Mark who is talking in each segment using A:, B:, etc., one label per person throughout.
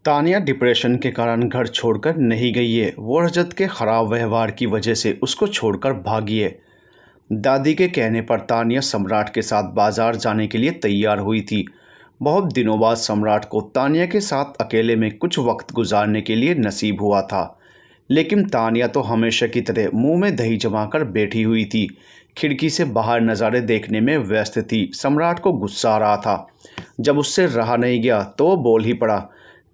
A: Tania depression के कारण घर छोड़कर नहीं गई है। वो रजत के खराब व्यवहार की वजह से उसको छोड़कर भागी है। दादी के कहने पर तानिया सम्राट के साथ बाजार जाने के लिए तैयार हुई थी। बहुत दिनों बाद सम्राट को तानिया के साथ अकेले में कुछ वक्त गुजारने के लिए नसीब हुआ था। लेकिन तानिया तो हमेशा की तरह मुंह में दही जमाकर बैठी हुई थी। खिड़की से बाहर नज़ारे देखने में व्यस्त थी। सम्राट को गुस्सा आ रहा था। जब उससे रहा नहीं गया तो वो बोल ही पड़ा,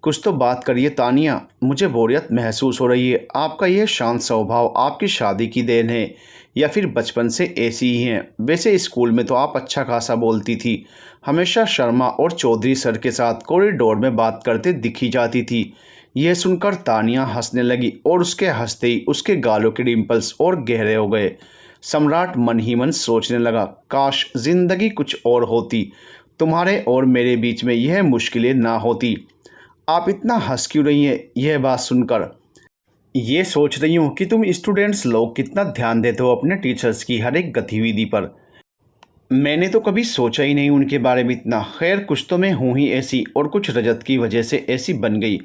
A: कुछ तो बात करिए तानिया, मुझे बोरियत महसूस हो रही है। आपका यह शांत स्वभाव आपकी शादी की देन है या फिर बचपन से ऐसी ही हैं? वैसे स्कूल में तो आप अच्छा खासा बोलती थी, हमेशा शर्मा और चौधरी सर के साथ कॉरिडोर में बात करते दिखी जाती थी। यह सुनकर तानिया हंसने लगी और उसके हंसते ही उसके गालों के डिम्पल्स और गहरे हो गए। सम्राट मन ही मन सोचने लगा, काश जिंदगी कुछ और होती, तुम्हारे और मेरे बीच में यह मुश्किलें ना होती। आप इतना हंस क्यों रही हैं यह बात सुनकर? ये सोच रही हूँ कि तुम स्टूडेंट्स लोग कितना ध्यान देते हो अपने टीचर्स की हर एक गतिविधि पर। मैंने तो कभी सोचा ही नहीं उनके बारे में इतना। खैर, कुछ तो मैं हूँ ही ऐसी, और कुछ रजत की वजह से ऐसी बन गई।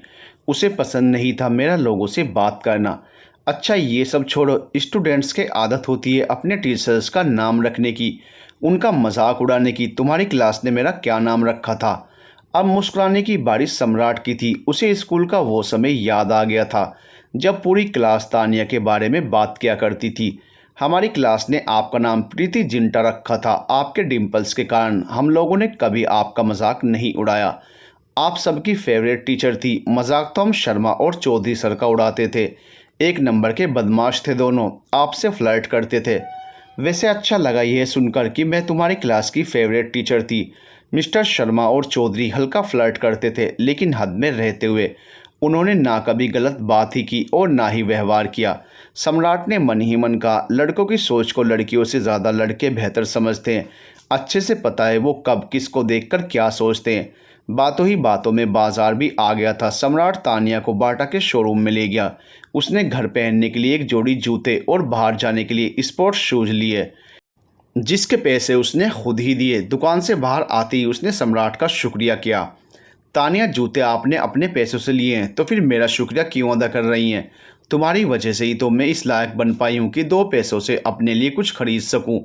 A: उसे पसंद नहीं था मेरा लोगों से बात करना। अच्छा ये सब छोड़ो, स्टूडेंट्स के आदत होती है अपने टीचर्स का नाम रखने की, उनका मजाक उड़ाने की। तुम्हारी क्लास ने मेरा क्या नाम रखा था? अब मुस्कुराने की बारिश सम्राट की थी। उसे स्कूल का वो समय याद आ गया था जब पूरी क्लास तानिया के बारे में बात किया करती थी। हमारी क्लास ने आपका नाम प्रीति जिंटा रखा था। आपके डिम्पल्स के कारण हम लोगों ने कभी आपका मजाक नहीं उड़ाया। आप सबकी फेवरेट टीचर थी। मजाक तो हम शर्मा और चौधरी सर का उड़ाते थे। एक नंबर के बदमाश थे दोनों, आपसे फ्लर्ट करते थे। वैसे अच्छा लगा यह सुनकर कि मैं तुम्हारी क्लास की फेवरेट टीचर थी। मिस्टर शर्मा और चौधरी हल्का फ्लर्ट करते थे, लेकिन हद में रहते हुए। उन्होंने ना कभी गलत बात ही की और ना ही व्यवहार किया। सम्राट ने मन ही मन कहा, लड़कों की सोच को लड़कियों से ज़्यादा लड़के बेहतर समझते हैं। अच्छे से पता है वो कब किसको देखकर क्या सोचते हैं। बातों ही बातों में बाजार भी आ गया था। सम्राट तानिया को बाटा के शोरूम में ले गया। उसने घर पहनने के लिए एक जोड़ी जूते और बाहर जाने के लिए स्पोर्ट्स शूज लिए, जिसके पैसे उसने खुद ही दिए। दुकान से बाहर आते ही उसने सम्राट का शुक्रिया किया। तानिया, जूते आपने अपने पैसों से लिए हैं तो फिर मेरा शुक्रिया क्यों अदा कर रही हैं? तुम्हारी वजह से ही तो मैं इस लायक बन पाई हूँ कि 2 पैसों से अपने लिए कुछ खरीद सकूँ।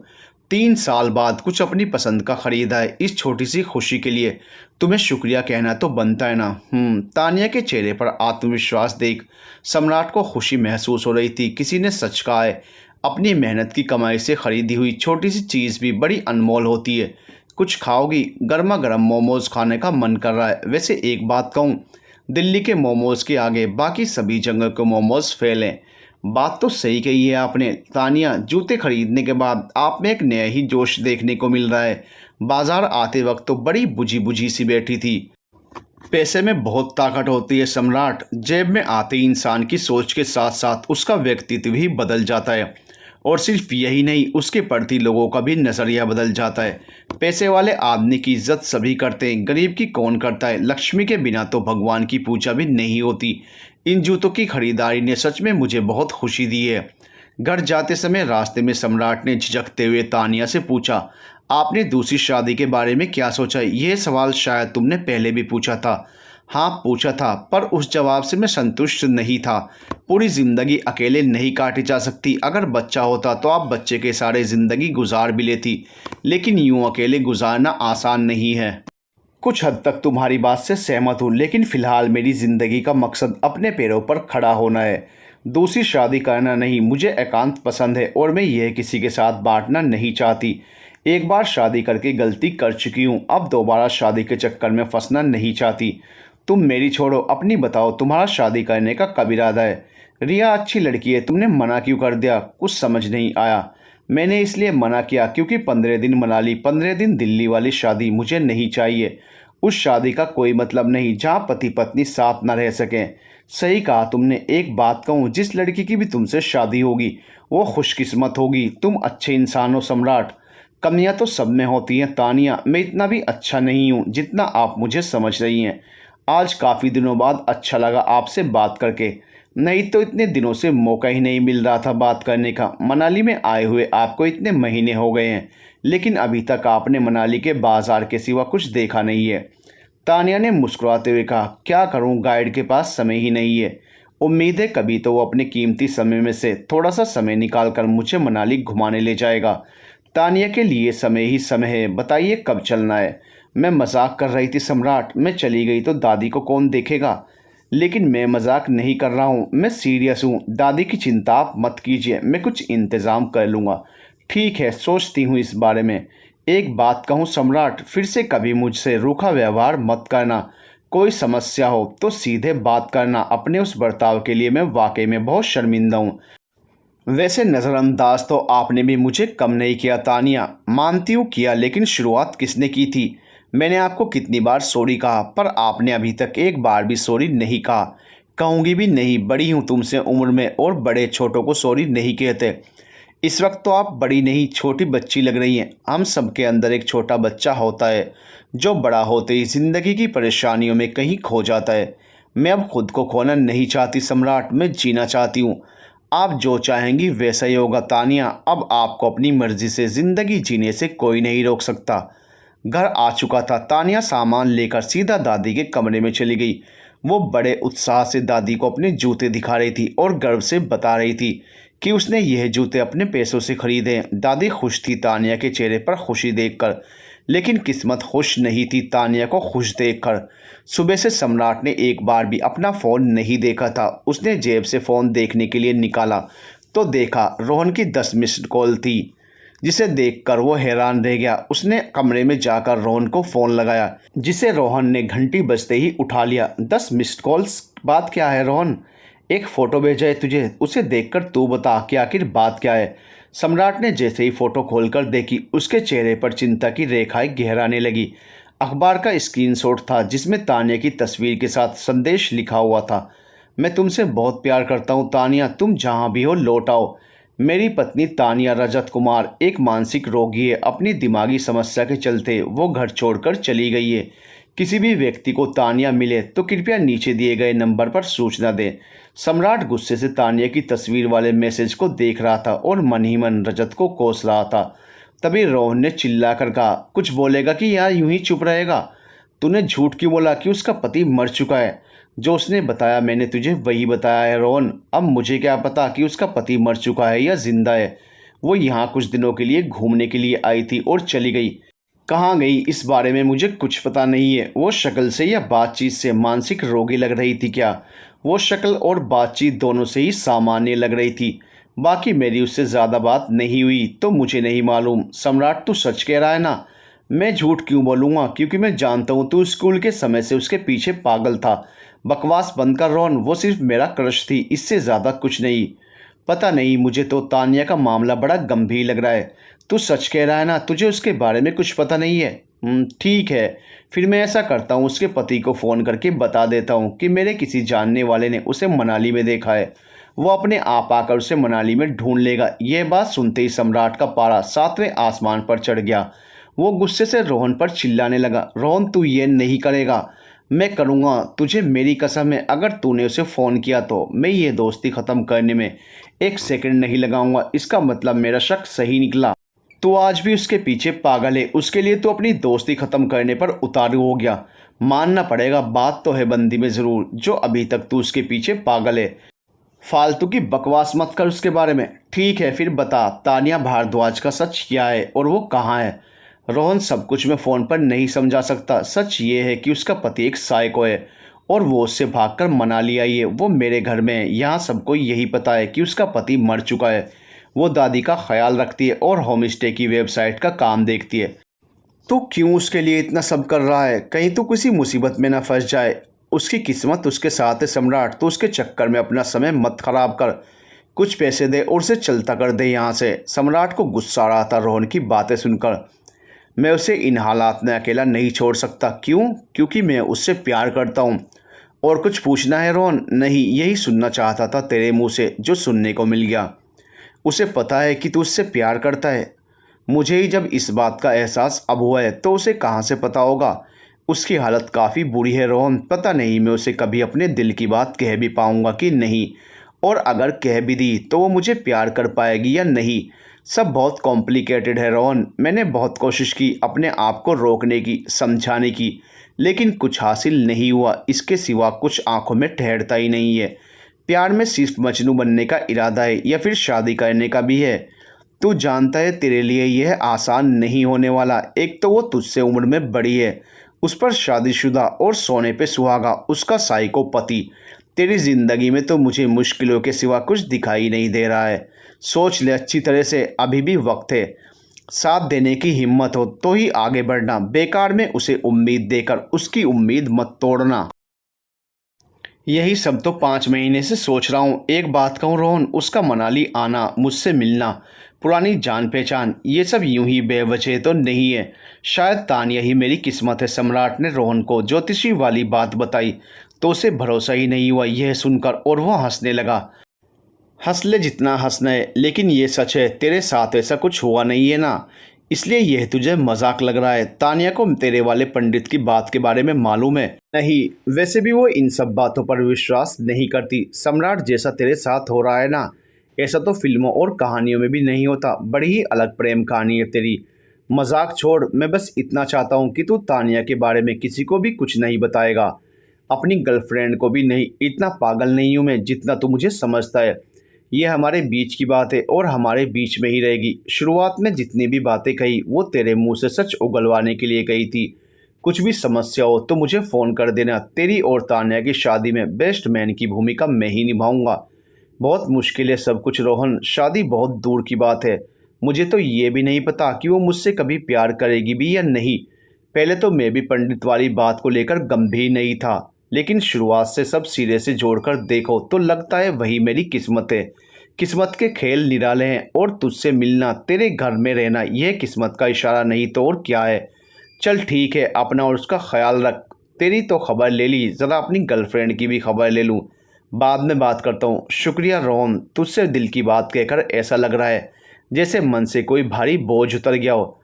A: 3 साल बाद कुछ अपनी पसंद का खरीदा है। इस छोटी सी खुशी के लिए तुम्हें शुक्रिया कहना तो बनता है ना। तानिया के चेहरे पर आत्मविश्वास देख सम्राट को खुशी महसूस हो रही थी। किसी ने सच कहा है, अपनी मेहनत की कमाई से खरीदी हुई छोटी सी चीज़ भी बड़ी अनमोल होती है। कुछ खाओगी? गर्मा गर्म मोमोज खाने का मन कर रहा है। वैसे एक बात कहूँ, दिल्ली के मोमोज के आगे बाकी सभी जगह के मोमोज फेल हैं। बात तो सही कही है आपने तानिया। जूते खरीदने के बाद आप में एक नया ही जोश देखने को मिल रहा है। बाजार आते वक्त तो बड़ी बुझी बुझी सी बैठी थी। पैसे में बहुत ताकत होती है सम्राट। जेब में आते ही इंसान की सोच के साथ साथ उसका व्यक्तित्व भी बदल जाता है। और सिर्फ यही नहीं, उसके प्रति लोगों का भी नज़रिया बदल जाता है। पैसे वाले आदमी की इज्जत सभी करते हैं, गरीब की कौन करता है? लक्ष्मी के बिना तो भगवान की पूजा भी नहीं होती। इन जूतों की खरीदारी ने सच में मुझे बहुत खुशी दी है। घर जाते समय रास्ते में सम्राट ने झिझकते हुए तानिया से पूछा, आपने दूसरी शादी के बारे में क्या सोचा? यह सवाल शायद तुमने पहले भी पूछा था। हाँ पूछा था, पर उस जवाब से मैं संतुष्ट नहीं था। पूरी ज़िंदगी अकेले नहीं काटी जा सकती। अगर बच्चा होता तो आप बच्चे के सारे ज़िंदगी गुजार भी लेती, लेकिन यूं अकेले गुजारना आसान नहीं है। कुछ हद तक तुम्हारी बात से सहमत हूँ, लेकिन फ़िलहाल मेरी ज़िंदगी का मकसद अपने पैरों पर खड़ा होना है। दूसरी शादी करना नहीं। मुझे एकांत पसंद है और मैं यह किसी के साथ बांटना नहीं चाहती। एक बार शादी करके गलती कर चुकी हूँ, अब दोबारा शादी के चक्कर में फंसना नहीं चाहती। तुम मेरी छोड़ो, अपनी बताओ, तुम्हारा शादी करने का कब इरादा है? रिया अच्छी लड़की है, तुमने मना क्यों कर दिया? कुछ समझ नहीं आया। मैंने इसलिए मना किया क्योंकि 15 दिन मनाली, 15 दिन दिल्ली वाली शादी मुझे नहीं चाहिए। उस शादी का कोई मतलब नहीं जहाँ पति पत्नी साथ न रह सकें। सही कहा तुमने। एक बात कहूँ, जिस लड़की की भी तुमसे शादी होगी वो खुशकिस्मत होगी। तुम अच्छे इंसान हो सम्राट। कमियां तो सब में होती हैं तानिया, मैं इतना भी अच्छा नहीं हूँ जितना आप मुझे समझ रही हैं। आज काफ़ी दिनों बाद अच्छा लगा आपसे बात करके, नहीं तो इतने दिनों से मौका ही नहीं मिल रहा था बात करने का। मनाली में आए हुए आपको इतने महीने हो गए हैं, लेकिन अभी तक आपने मनाली के बाज़ार के सिवा कुछ देखा नहीं है। तानिया ने मुस्कुराते हुए कहा, क्या करूं, गाइड के पास समय ही नहीं है। उम्मीद है कभी तो वो अपने कीमती समय में से थोड़ा सा समय निकाल कर मुझे मनाली घुमाने ले जाएगा। तानिया के लिए समय ही समय है, बताइए कब चलना है। मैं मजाक कर रही थी सम्राट, मैं चली गई तो दादी को कौन देखेगा। लेकिन मैं मजाक नहीं कर रहा हूँ, मैं सीरियस हूँ। दादी की चिंता आप मत कीजिए, मैं कुछ इंतज़ाम कर लूँगा। ठीक है, सोचती हूँ इस बारे में। एक बात कहूँ सम्राट, फिर से कभी मुझसे रूखा व्यवहार मत करना। कोई समस्या हो तो सीधे बात करना। अपने उस बर्ताव के लिए मैं वाकई में बहुत शर्मिंदा हूँ। वैसे नज़रअंदाज तो आपने भी मुझे कम नहीं किया तानिया। मानती हूँ किया, लेकिन शुरुआत किसने की थी। मैंने आपको कितनी बार सॉरी कहा, पर आपने अभी तक एक बार भी सॉरी नहीं कहा। कहूँगी भी नहीं, बड़ी हूँ तुमसे उम्र में, और बड़े छोटों को सॉरी नहीं कहते। इस वक्त तो आप बड़ी नहीं छोटी बच्ची लग रही हैं। हम सबके अंदर एक छोटा बच्चा होता है जो बड़ा होते ही ज़िंदगी की परेशानियों में कहीं खो जाता है। मैं अब खुद को खोना नहीं चाहती सम्राट, मैं जीना चाहती हूँ। आप जो चाहेंगी वैसा ही होगा तानिया। अब आपको अपनी मर्ज़ी से ज़िंदगी जीने से कोई नहीं रोक सकता। घर आ चुका था, तानिया सामान लेकर सीधा दादी के कमरे में चली गई। वो बड़े उत्साह से दादी को अपने जूते दिखा रही थी और गर्व से बता रही थी कि उसने यह जूते अपने पैसों से खरीदे। दादी खुश थी तानिया के चेहरे पर खुशी देखकर, लेकिन किस्मत खुश नहीं थी तानिया को खुश देखकर। सुबह से सम्राट ने एक बार भी अपना फ़ोन नहीं देखा था। उसने जेब से फ़ोन देखने के लिए निकाला तो देखा रोहन की 10 मिस्ड कॉल थी, जिसे देखकर वो हैरान रह गया। उसने कमरे में जाकर रोहन को फ़ोन लगाया, जिसे रोहन ने घंटी बजते ही उठा लिया। 10 मिस्ड कॉल्स, बात क्या है रोहन। एक फ़ोटो भेजा है तुझे, उसे देखकर तू बता कि आखिर बात क्या है। सम्राट ने जैसे ही फ़ोटो खोलकर देखी, उसके चेहरे पर चिंता की रेखाएं गहराने लगी। अखबार का स्क्रीनशॉट था जिसमें तानिया की तस्वीर के साथ संदेश लिखा हुआ था, मैं तुमसे बहुत प्यार करता हूँ तानिया, तुम जहाँ भी हो लौट आओ। मेरी पत्नी तानिया रजत कुमार एक मानसिक रोगी है। अपनी दिमागी समस्या के चलते वो घर छोड़कर चली गई है। किसी भी व्यक्ति को तानिया मिले तो कृपया नीचे दिए गए नंबर पर सूचना दें। सम्राट गुस्से से तानिया की तस्वीर वाले मैसेज को देख रहा था और मन ही मन रजत को कोस रहा था। तभी रोहन ने चिल्लाकर कहा, कुछ बोलेगा कि यार यूं ही चुप रहेगा। तूने झूठ क्यों बोला कि उसका पति मर चुका है। जो उसने बताया मैंने तुझे वही बताया है रोहन। अब मुझे क्या पता कि उसका पति मर चुका है या जिंदा है। वो यहाँ कुछ दिनों के लिए घूमने के लिए आई थी और चली गई। कहाँ गई इस बारे में मुझे कुछ पता नहीं है। वो शक्ल से या बातचीत से मानसिक रोगी लग रही थी क्या। वो शक्ल और बातचीत दोनों से ही सामान्य लग रही थी। बाकी मेरी उससे ज़्यादा बात नहीं हुई तो मुझे नहीं मालूम। सम्राट तू सच कह रहा है ना। मैं झूठ क्यों बोलूँगा, क्योंकि मैं जानता हूँ तू स्कूल के समय से उसके पीछे पागल था। बकवास बंद कर रोहन, वो सिर्फ मेरा क्रश थी, इससे ज़्यादा कुछ नहीं। पता नहीं, मुझे तो तानिया का मामला बड़ा गंभीर लग रहा है। तू सच कह रहा है ना, तुझे उसके बारे में कुछ पता नहीं है। ठीक है, फिर मैं ऐसा करता हूँ, उसके पति को फ़ोन करके बता देता हूँ कि मेरे किसी जानने वाले ने उसे मनाली में देखा है। वो अपने आप आकर उसे मनाली में ढूंढ लेगा। यह बात सुनते ही सम्राट का पारा 7वें आसमान पर चढ़ गया। वो गुस्से से रोहन पर चिल्लाने लगा, रोहन तू ये नहीं करेगा। मैं करूँगा, तुझे मेरी कसम है। अगर तूने उसे फ़ोन किया तो मैं ये दोस्ती ख़त्म करने में एक सेकंड नहीं लगाऊंगा। इसका मतलब मेरा शक सही निकला। तू आज भी उसके पीछे पागल है, उसके लिए तू अपनी दोस्ती ख़त्म करने पर उतारू हो गया। मानना पड़ेगा, बात तो है बंदी में ज़रूर, जो अभी तक तू उसके पीछे पागल है। फालतू की बकवास मत कर उसके बारे में। ठीक है फिर बता, तानिया भारद्वाज का सच क्या है और वो कहाँ है। रोहन सब कुछ मैं फ़ोन पर नहीं समझा सकता। सच ये है कि उसका पति एक साइको है और वो उससे भागकर मनाली आई है। वो मेरे घर में है, यहाँ सबको यही पता है कि उसका पति मर चुका है। वो दादी का ख्याल रखती है और होम स्टे की वेबसाइट का काम देखती है। तो क्यों उसके लिए इतना सब कर रहा है, कहीं तो किसी मुसीबत में ना फंस जाए। उसकी किस्मत उसके साथ है सम्राट, तो उसके चक्कर में अपना समय मत खराब कर। कुछ पैसे दे और उसे चलता कर दे यहाँ से। सम्राट को गुस्सा आ रहा था रोहन की बातें सुनकर। मैं उसे इन हालात में अकेला नहीं छोड़ सकता। क्यों? क्योंकि मैं उससे प्यार करता हूँ। और कुछ पूछना है रोहन? नहीं, यही सुनना चाहता था तेरे मुंह से जो सुनने को मिल गया। उसे पता है कि तू उससे प्यार करता है। मुझे ही जब इस बात का एहसास अब हुआ है तो उसे कहाँ से पता होगा। उसकी हालत काफ़ी बुरी है रोहन। पता नहीं मैं उसे कभी अपने दिल की बात कह भी पाऊँगा कि नहीं, और अगर कह भी दी तो वो मुझे प्यार कर पाएगी या नहीं। सब बहुत कॉम्प्लिकेटेड है रोहन। मैंने बहुत कोशिश की अपने आप को रोकने की, समझाने की, लेकिन कुछ हासिल नहीं हुआ। इसके सिवा कुछ आंखों में ठहरता ही नहीं है। प्यार में सिर्फ मजनू बनने का इरादा है या फिर शादी करने का भी है? तू जानता है तेरे लिए यह आसान नहीं होने वाला। एक तो वो तुझसे उम्र में बड़ी है, उस पर शादीशुदा और सोने पे सुहागा उसका साइको पति। तेरी ज़िंदगी में तो मुझे मुश्किलों के सिवा कुछ दिखाई नहीं दे रहा है। सोच ले अच्छी तरह से, अभी भी वक्त है। साथ देने की हिम्मत हो तो ही आगे बढ़ना, बेकार में उसे उम्मीद देकर उसकी उम्मीद मत तोड़ना। यही सब तो 5 महीने से सोच रहा हूँ। एक बात कहूँ रोहन, उसका मनाली आना, मुझसे मिलना, पुरानी जान पहचान, ये सब यूं ही बेवजह तो नहीं है। शायद तानिया ही मेरी किस्मत है। सम्राट ने रोहन को ज्योतिषी वाली बात बताई तो उसे भरोसा ही नहीं हुआ यह सुनकर, और वह हंसने लगा। हंस ले जितना हंसना है, लेकिन ये सच है, तेरे साथ ऐसा कुछ हुआ नहीं है ना, इसलिए यह तुझे मजाक लग रहा है। तानिया को तेरे वाले पंडित की बात के बारे में मालूम है? नहीं, वैसे भी वो इन सब बातों पर विश्वास नहीं करती। सम्राट जैसा तेरे साथ हो रहा है ना, ऐसा तो फिल्मों और कहानियों में भी नहीं होता। बड़ी ही अलग प्रेम कहानी है तेरी। मजाक छोड़, मैं बस इतना चाहता हूँ कि तू तानिया के बारे में किसी को भी कुछ नहीं बताएगा, अपनी गर्लफ्रेंड को भी नहीं। इतना पागल नहीं हूँ मैं जितना तू मुझे समझता है। ये हमारे बीच की बात है और हमारे बीच में ही रहेगी। शुरुआत में जितनी भी बातें कही वो तेरे मुंह से सच उगलवाने के लिए कही थी। कुछ भी समस्या हो तो मुझे फ़ोन कर देना। तेरी और तान्या की शादी में बेस्ट मैन की भूमिका मैं ही निभाऊंगा। बहुत मुश्किल है सब कुछ रोहन, शादी बहुत दूर की बात है। मुझे तो ये भी नहीं पता कि वो मुझसे कभी प्यार करेगी भी या नहीं। पहले तो मैं भी पंडित वाली बात को लेकर गंभीर नहीं था, लेकिन शुरुआत से सब सिरे से जोड़कर देखो तो लगता है वही मेरी किस्मत है। किस्मत के खेल निराले हैं और तुझसे मिलना, तेरे घर में रहना, यह किस्मत का इशारा नहीं तो और क्या है। चल ठीक है, अपना और उसका ख्याल रख। तेरी तो खबर ले ली, ज़रा अपनी गर्लफ्रेंड की भी खबर ले लूँ। बाद में बात करता हूँ। शुक्रिया रोहन, तुझसे दिल की बात कहकर ऐसा लग रहा है जैसे मन से कोई भारी बोझ उतर गया हो।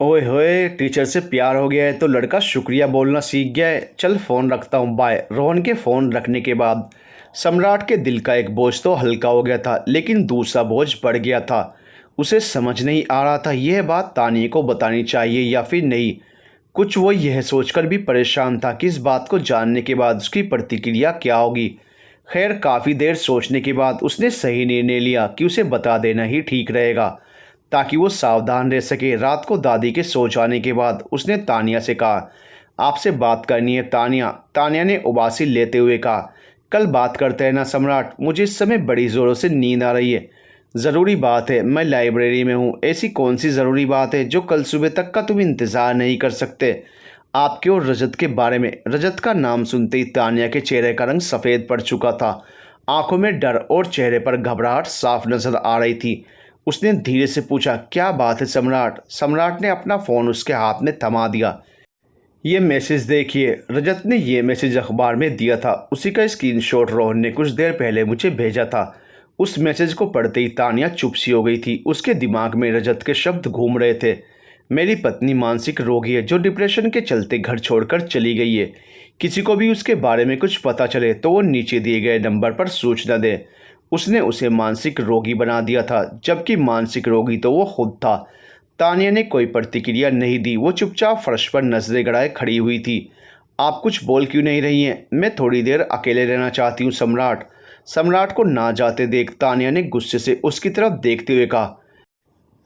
A: ओए होए, टीचर से प्यार हो गया है तो लड़का शुक्रिया बोलना सीख गया है। चल फ़ोन रखता हूँ, बाय। रोहन के फ़ोन रखने के बाद सम्राट के दिल का एक बोझ तो हल्का हो गया था, लेकिन दूसरा बोझ बढ़ गया था। उसे समझ नहीं आ रहा था यह बात तानिया को बतानी चाहिए या फिर नहीं। कुछ वो यह सोचकर भी परेशान था कि इस बात को जानने के बाद उसकी प्रतिक्रिया क्या होगी। खैर, काफ़ी देर सोचने के बाद उसने सही निर्णय लिया कि उसे बता देना ही ठीक रहेगा, ताकि वो सावधान रह सके। रात को दादी के सो जाने के बाद उसने तानिया से कहा, आपसे बात करनी है तानिया। तानिया ने उबासी लेते हुए कहा, कल बात करते हैं ना सम्राट, मुझे इस समय बड़ी ज़ोरों से नींद आ रही है। ज़रूरी बात है, मैं लाइब्रेरी में हूँ। ऐसी कौन सी ज़रूरी बात है जो कल सुबह तक का तुम इंतज़ार नहीं कर सकते? आपके और रजत के बारे में। रजत का नाम सुनते ही तानिया के चेहरे का रंग सफ़ेद पड़ चुका था। आंखों में डर और चेहरे पर घबराहट साफ नजर आ रही थी। उसने धीरे से पूछा, क्या बात है सम्राट? सम्राट ने अपना फ़ोन उसके हाथ में थमा दिया। ये मैसेज देखिए। रजत ने ये मैसेज अखबार में दिया था, उसी का स्क्रीनशॉट रोहन ने कुछ देर पहले मुझे भेजा था। उस मैसेज को पढ़ते ही तानिया चुप सी हो गई थी। उसके दिमाग में रजत के शब्द घूम रहे थे। मेरी पत्नी मानसिक रोगी है जो डिप्रेशन के चलते घर छोड़कर चली गई है। किसी को भी उसके बारे में कुछ पता चले तो वो नीचे दिए गए नंबर पर सूचना दे। उसने उसे मानसिक रोगी बना दिया था, जबकि मानसिक रोगी तो वो खुद था। तानिया ने कोई प्रतिक्रिया नहीं दी। वो चुपचाप फर्श पर नजरें गड़ाए खड़ी हुई थी। आप कुछ बोल क्यों नहीं रही हैं? मैं थोड़ी देर अकेले रहना चाहती हूँ सम्राट। सम्राट को ना जाते देख तानिया ने गुस्से से उसकी तरफ देखते हुए कहा,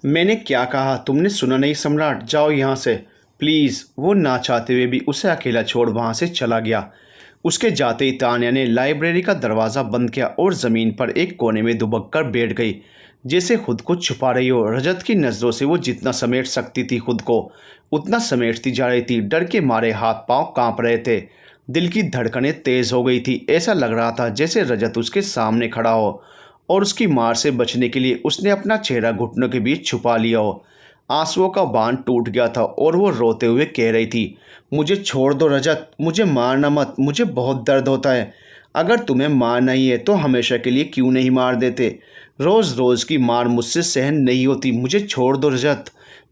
A: मैंने क्या कहा तुमने सुना नहीं सम्राट? जाओ यहाँ से प्लीज़। वो ना चाहते हुए भी उसे अकेला छोड़ वहाँ से चला गया। उसके जाते ही तानिया ने लाइब्रेरी का दरवाज़ा बंद किया और ज़मीन पर एक कोने में दुबक कर बैठ गई, जैसे खुद को छुपा रही हो। रजत की नज़रों से वो जितना समेट सकती थी खुद को, उतना समेटती जा रही थी। डर के मारे हाथ पांव कांप रहे थे, दिल की धड़कनें तेज़ हो गई थी। ऐसा लग रहा था जैसे रजत उसके सामने खड़ा हो और उसकी मार से बचने के लिए उसने अपना चेहरा घुटनों के बीच छुपा लिया हो। आंसुओं का बांध टूट गया था और वो रोते हुए कह रही थी, मुझे छोड़ दो रजत, मुझे मारना मत, मुझे बहुत दर्द होता है। अगर तुम्हें मारना ही है तो हमेशा के लिए क्यों नहीं मार देते? रोज़ रोज़ की मार मुझसे सहन नहीं होती। मुझे छोड़ दो रजत,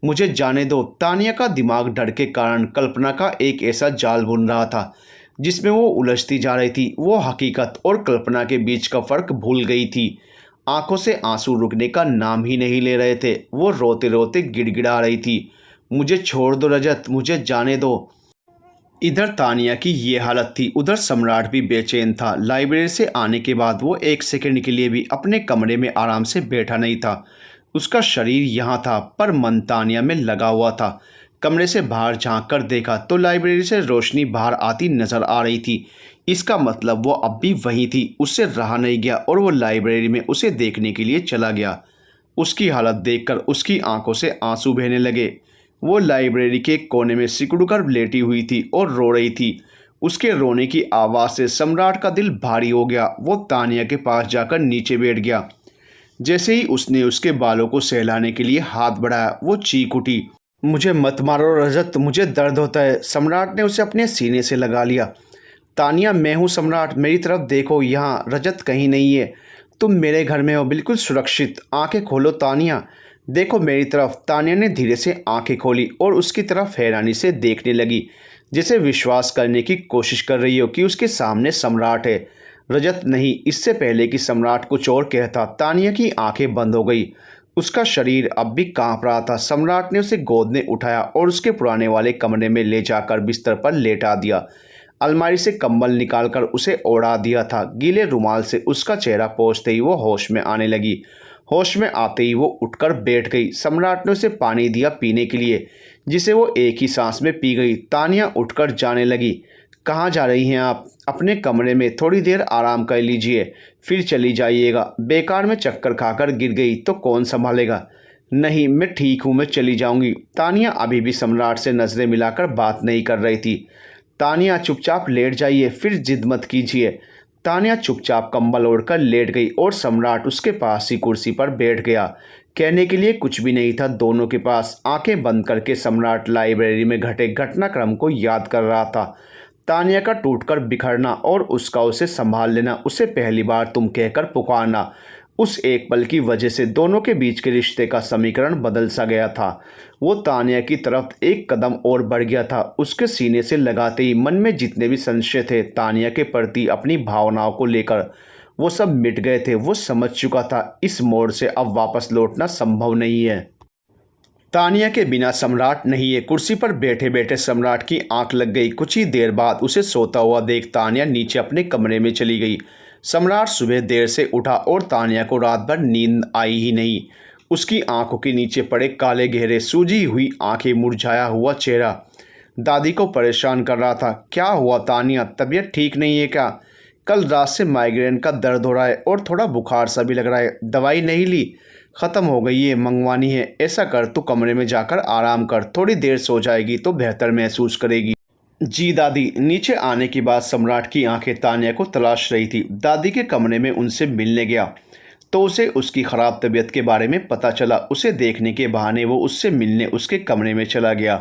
A: मुझे जाने दो। तानिया का दिमाग डर के कारण कल्पना का एक ऐसा जाल बुन रहा था जिसमें वो उलझती जा रही थी। वो हकीकत और कल्पना के बीच का फ़र्क भूल गई थी। आंखों से आंसू रुकने का नाम ही नहीं ले रहे थे। वो रोते रोते गिड़गिड़ा रही थी, मुझे छोड़ दो रजत, मुझे जाने दो। इधर तानिया की ये हालत थी, उधर सम्राट भी बेचैन था। लाइब्रेरी से आने के बाद वो एक सेकंड के लिए भी अपने कमरे में आराम से बैठा नहीं था। उसका शरीर यहाँ था पर मन तानिया में लगा हुआ था। कमरे से बाहर झांक कर देखा तो लाइब्रेरी से रोशनी बाहर आती नजर आ रही थी। इसका मतलब वो अब भी वहीं थी। उससे रहा नहीं गया और वो लाइब्रेरी में उसे देखने के लिए चला गया। उसकी हालत देखकर उसकी आंखों से आंसू बहने लगे। वो लाइब्रेरी के कोने में सिकुड़ कर लेटी हुई थी और रो रही थी। उसके रोने की आवाज़ से सम्राट का दिल भारी हो गया। वो तानिया के पास जाकर नीचे बैठ गया। जैसे ही उसने उसके बालों को सहलाने के लिए हाथ बढ़ाया, वो चीख उठी, मुझे मत मारो रजत, मुझे दर्द होता है। सम्राट ने उसे अपने सीने से लगा लिया। तानिया, मैं हूँ सम्राट, मेरी तरफ देखो, यहाँ रजत कहीं नहीं है। तुम मेरे घर में हो, बिल्कुल सुरक्षित। आंखें खोलो तानिया, देखो मेरी तरफ। तानिया ने धीरे से आंखें खोली और उसकी तरफ हैरानी से देखने लगी, जैसे विश्वास करने की कोशिश कर रही हो कि उसके सामने सम्राट है, रजत नहीं। इससे पहले कि सम्राट कुछ और कहता, तानिया की आंखें बंद हो गई। उसका शरीर अब भी कांप रहा था। सम्राट ने उसे गोद में उठाया और उसके पुराने वाले कमरे में ले जाकर बिस्तर पर लेटा दिया। अलमारी से कंबल निकालकर उसे ओढ़ा दिया था। गीले रुमाल से उसका चेहरा पोंछते ही वो होश में आने लगी। होश में आते ही वो उठकर बैठ गई। सम्राट ने उसे पानी दिया पीने के लिए, जिसे वो एक ही सांस में पी गई। तानिया उठकर जाने लगी। कहाँ जा रही हैं आप? अपने कमरे में थोड़ी देर आराम कर लीजिए, फिर चली जाइएगा। बेकार में चक्कर खाकर गिर गई तो कौन संभालेगा? नहीं, मैं ठीक हूँ, मैं चली जाऊँगी। तानिया अभी भी सम्राट से नज़रें मिलाकर बात नहीं कर रही थी। तानिया, चुपचाप लेट जाइए, फिर जिद मत कीजिए। तानिया चुपचाप कंबल ओढ़कर लेट गई और सम्राट उसके पास ही कुर्सी पर बैठ गया। कहने के लिए कुछ भी नहीं था दोनों के पास। आंखें बंद करके सम्राट लाइब्रेरी में घटे घटनाक्रम को याद कर रहा था। तानिया का टूटकर बिखरना और उसका उसे संभाल लेना, उसे पहली बार तुम कहकर पुकारना, उस एक पल की वजह से दोनों के बीच के रिश्ते का समीकरण बदल सा गया था। वो तानिया की तरफ एक कदम और बढ़ गया था। उसके सीने से लगाते ही मन में जितने भी संशय थे तानिया के प्रति, अपनी भावनाओं को लेकर, वो सब मिट गए थे। वो समझ चुका था इस मोड़ से अब वापस लौटना संभव नहीं है। तानिया के बिना सम्राट नहीं है। कुर्सी पर बैठे बैठे सम्राट की आंख लग गई। कुछ ही देर बाद उसे सोता हुआ देख तानिया नीचे अपने कमरे में चली गई। सम्राट सुबह देर से उठा और तानिया को रात भर नींद आई ही नहीं। उसकी आंखों के नीचे पड़े काले गहरे, सूजी हुई आंखें, मुरझाया हुआ चेहरा दादी को परेशान कर रहा था। क्या हुआ तानिया, तबीयत ठीक नहीं है क्या? कल रात से माइग्रेन का दर्द हो रहा है और थोड़ा बुखार सा भी लग रहा है। दवाई नहीं ली? ख़त्म हो गई है, मंगवानी है। ऐसा कर, तू कमरे में जाकर आराम कर, थोड़ी देर सो जाएगी तो बेहतर महसूस करेगी। जी दादी। नीचे आने के बाद सम्राट की आंखें तानिया को तलाश रही थी। दादी के कमरे में उनसे मिलने गया तो उसे उसकी ख़राब तबीयत के बारे में पता चला। उसे देखने के बहाने वो उससे मिलने उसके कमरे में चला गया।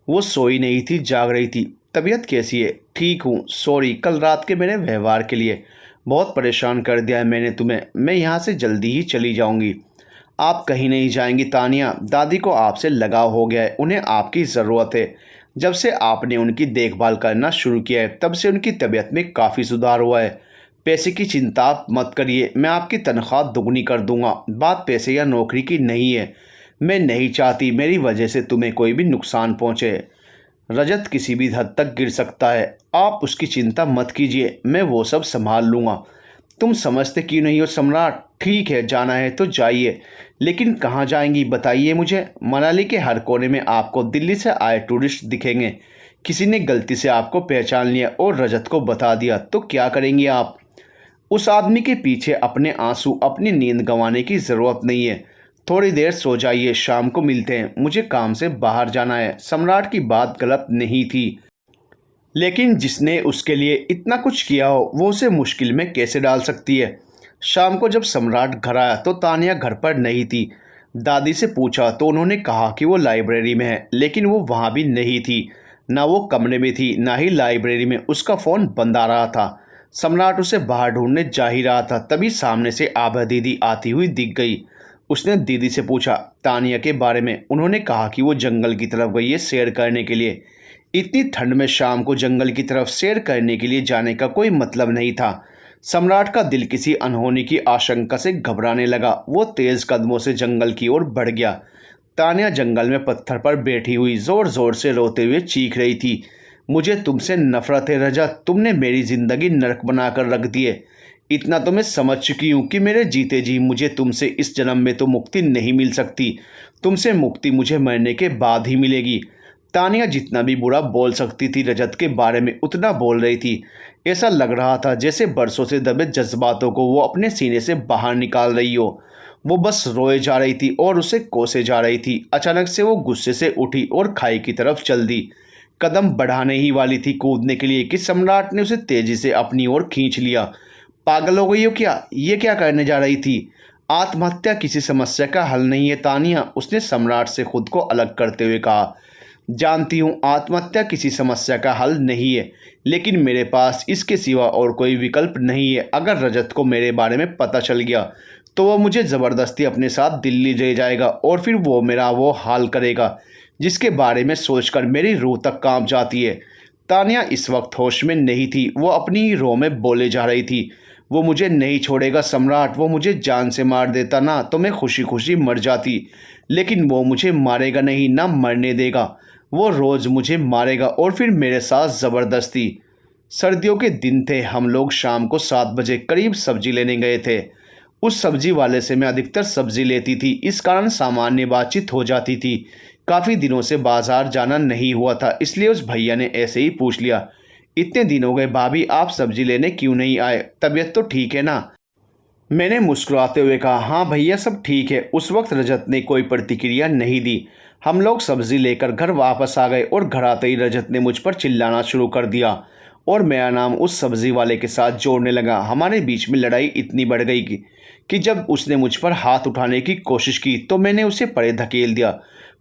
A: वो सोई नहीं थी, जाग रही थी। तबीयत कैसी है? ठीक हूँ, सॉरी कल रात के मेरे व्यवहार के लिए, बहुत परेशान कर दिया है मैंने तुम्हें। मैं यहाँ से जल्दी ही चली जाऊँगी। आप कहीं नहीं जाएंगी तानिया, दादी को आपसे लगाव हो गया है, उन्हें आपकी ज़रूरत है। जब से आपने उनकी देखभाल करना शुरू किया है तब से उनकी तबीयत में काफ़ी सुधार हुआ है। पैसे की चिंता आप मत करिए, मैं आपकी तनख्वाह दुगनी कर दूंगा। बात पैसे या नौकरी की नहीं है। मैं नहीं चाहती मेरी वजह से तुम्हें कोई भी नुकसान पहुंचे। रजत किसी भी हद तक गिर सकता है, आप उसकी चिंता मत कीजिए, मैं वो सब संभाल लूँगा। तुम समझते क्यों नहीं हो सम्राट? ठीक है, जाना है तो जाइए, लेकिन कहाँ जाएंगी बताइए मुझे। मनाली के हर कोने में आपको दिल्ली से आए टूरिस्ट दिखेंगे। किसी ने गलती से आपको पहचान लिया और रजत को बता दिया तो क्या करेंगी आप? उस आदमी के पीछे अपने आंसू, अपनी नींद गंवाने की ज़रूरत नहीं है। थोड़ी देर सो जाइए, शाम को मिलते हैं, मुझे काम से बाहर जाना है। सम्राट की बात गलत नहीं थी, लेकिन जिसने उसके लिए इतना कुछ किया हो वो उसे मुश्किल में कैसे डाल सकती है। शाम को जब सम्राट घर आया तो तानिया घर पर नहीं थी। दादी से पूछा तो उन्होंने कहा कि वो लाइब्रेरी में है, लेकिन वो वहाँ भी नहीं थी। ना वो कमरे में थी, ना ही लाइब्रेरी में। उसका फ़ोन बंद आ रहा था। सम्राट उसे बाहर ढूंढने जा ही रहा था, तभी सामने से आभा दीदी आती हुई दिख गई। उसने दीदी से पूछा तानिया के बारे में। उन्होंने कहा कि वो जंगल की तरफ गई है सैर करने के लिए। इतनी ठंड में शाम को जंगल की तरफ सैर करने के लिए जाने का कोई मतलब नहीं था। सम्राट का दिल किसी अनहोनी की आशंका से घबराने लगा। वो तेज कदमों से जंगल की ओर बढ़ गया। तान्या जंगल में पत्थर पर बैठी हुई जोर जोर से रोते हुए चीख रही थी। मुझे तुमसे नफरत है रजत, तुमने मेरी जिंदगी नरक बनाकर रख दिए। इतना तो मैं समझ चुकी हूँ कि मेरे जीते जी मुझे तुमसे इस जन्म में तो मुक्ति नहीं मिल सकती। तुमसे मुक्ति मुझे मरने के बाद ही मिलेगी। तानिया जितना भी बुरा बोल सकती थी रजत के बारे में उतना बोल रही थी। ऐसा लग रहा था जैसे बरसों से दबे जज्बातों को वो अपने सीने से बाहर निकाल रही हो। वो बस रोए जा रही थी और उसे कोसे जा रही थी। अचानक से वो गुस्से से उठी और खाई की तरफ चल दी। कदम बढ़ाने ही वाली थी कूदने के लिए कि सम्राट ने उसे तेजी से अपनी ओर खींच लिया। पागल हो गई हो क्या? ये क्या करने जा रही थी? आत्महत्या किसी समस्या का हल नहीं है तानिया, उसने सम्राट से खुद को अलग करते हुए कहा। जानती हूँ आत्महत्या किसी समस्या का हल नहीं है, लेकिन मेरे पास इसके सिवा और कोई विकल्प नहीं है। अगर रजत को मेरे बारे में पता चल गया तो वह मुझे ज़बरदस्ती अपने साथ दिल्ली ले जाएगा और फिर वो मेरा वो हाल करेगा जिसके बारे में सोचकर मेरी रूह तक कांप जाती है। तानिया इस वक्त होश में नहीं थी। वो अपनी ही रो में बोले जा रही थी। वो मुझे नहीं छोड़ेगा सम्राट, वो मुझे जान से मार देता ना तो मैं खुशी खुशी मर जाती, लेकिन वो मुझे मारेगा नहीं, ना मरने देगा। वो रोज़ मुझे मारेगा और फिर मेरे साथ ज़बरदस्ती। सर्दियों के दिन थे। हम लोग शाम को 7 बजे करीब सब्जी लेने गए थे। उस सब्जी वाले से मैं अधिकतर सब्जी लेती थी, इस कारण सामान्य बातचीत हो जाती थी। काफ़ी दिनों से बाजार जाना नहीं हुआ था, इसलिए उस भैया ने ऐसे ही पूछ लिया, इतने दिन हो गए भाभी, आप सब्जी लेने क्यों नहीं आए? तबीयत तो ठीक है ना? मैंने मुस्कुराते हुए कहा, हाँ भैया सब ठीक है। उस वक्त रजत ने कोई प्रतिक्रिया नहीं दी। हम लोग सब्जी लेकर घर वापस आ गए और घर आते ही रजत ने मुझ पर चिल्लाना शुरू कर दिया और मेरा नाम उस सब्जी वाले के साथ जोड़ने लगा। हमारे बीच में लड़ाई इतनी बढ़ गई कि जब उसने मुझ पर हाथ उठाने की कोशिश की तो मैंने उसे परे धकेल दिया।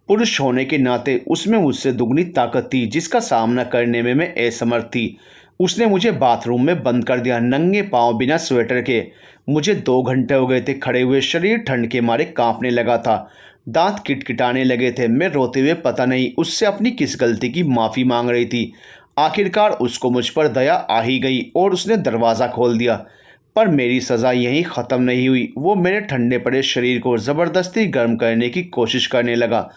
A: पुरुष होने के नाते उसमें मुझसे दुगनी ताकत थी जिसका सामना करने में मैं असमर्थ थी। उसने मुझे बाथरूम में बंद कर दिया, नंगे पांव, बिना स्वेटर के। मुझे 2 घंटे हो गए थे खड़े हुए, शरीर ठंड के मारे कांपने लगा था, दांत किटकिटाने लगे थे। मैं रोते हुए पता नहीं उससे अपनी किस गलती की माफ़ी मांग रही थी। आखिरकार उसको मुझ पर दया आ ही गई और उसने दरवाज़ा खोल दिया। पर मेरी सज़ा यहीं ख़त्म नहीं हुई। वो मेरे ठंडे पड़े शरीर को ज़बरदस्ती गर्म करने की कोशिश करने लगा।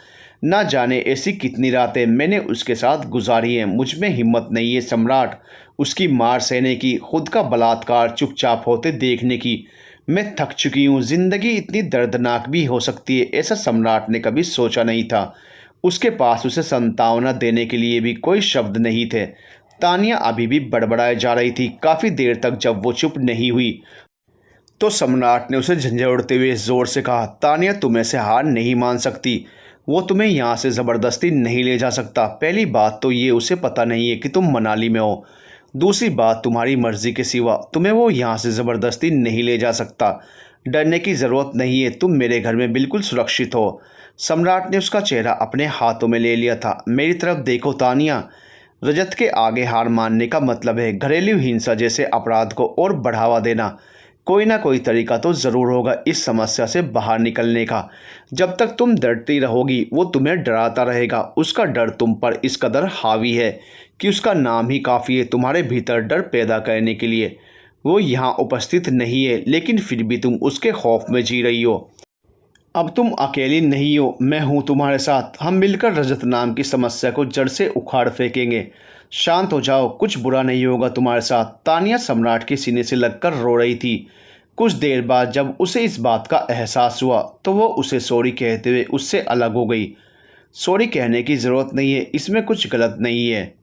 A: ना जाने ऐसी कितनी रातें मैंने उसके साथ गुजारी हैं। मुझ में हिम्मत नहीं है सम्राट उसकी मार सहने की, खुद का बलात्कार चुपचाप होते देखने की। मैं थक चुकी हूँ। ज़िंदगी इतनी दर्दनाक भी हो सकती है, ऐसा सम्राट ने कभी सोचा नहीं था। उसके पास उसे सांत्वना देने के लिए भी कोई शब्द नहीं थे। तानिया अभी भी बड़बड़ाए जा रही थी। काफ़ी देर तक जब वो चुप नहीं हुई तो सम्राट ने उसे झंझोड़ते हुए ज़ोर से कहा, तानिया तुम ऐसे हार नहीं मान सकती। वो तुम्हें यहाँ से ज़बरदस्ती नहीं ले जा सकता। पहली बात तो ये उसे पता नहीं है कि तुम मनाली में हो। दूसरी बात, तुम्हारी मर्ज़ी के सिवा तुम्हें वो यहाँ से ज़बरदस्ती नहीं ले जा सकता। डरने की ज़रूरत नहीं है, तुम मेरे घर में बिल्कुल सुरक्षित हो। सम्राट ने उसका चेहरा अपने हाथों में ले लिया था। मेरी तरफ देखो तानिया, रजत के आगे हार मानने का मतलब है घरेलू हिंसा जैसे अपराध को और बढ़ावा देना। कोई ना कोई तरीका तो ज़रूर होगा इस समस्या से बाहर निकलने का। जब तक तुम डरती रहोगी वो तुम्हें डराता रहेगा। उसका डर तुम पर इस कदर हावी है कि उसका नाम ही काफ़ी है तुम्हारे भीतर डर पैदा करने के लिए। वो यहाँ उपस्थित नहीं है, लेकिन फिर भी तुम उसके खौफ में जी रही हो। अब तुम अकेली नहीं हो, मैं हूँ तुम्हारे साथ। हम मिलकर रजत नाम की समस्या को जड़ से उखाड़ फेंकेंगे। शांत हो जाओ, कुछ बुरा नहीं होगा तुम्हारे साथ। तानिया सम्राट के सीने से लगकर रो रही थी। कुछ देर बाद जब उसे इस बात का एहसास हुआ तो वो उसे सॉरी कहते हुए उससे अलग हो गई। सॉरी कहने की ज़रूरत नहीं है, इसमें कुछ गलत नहीं है।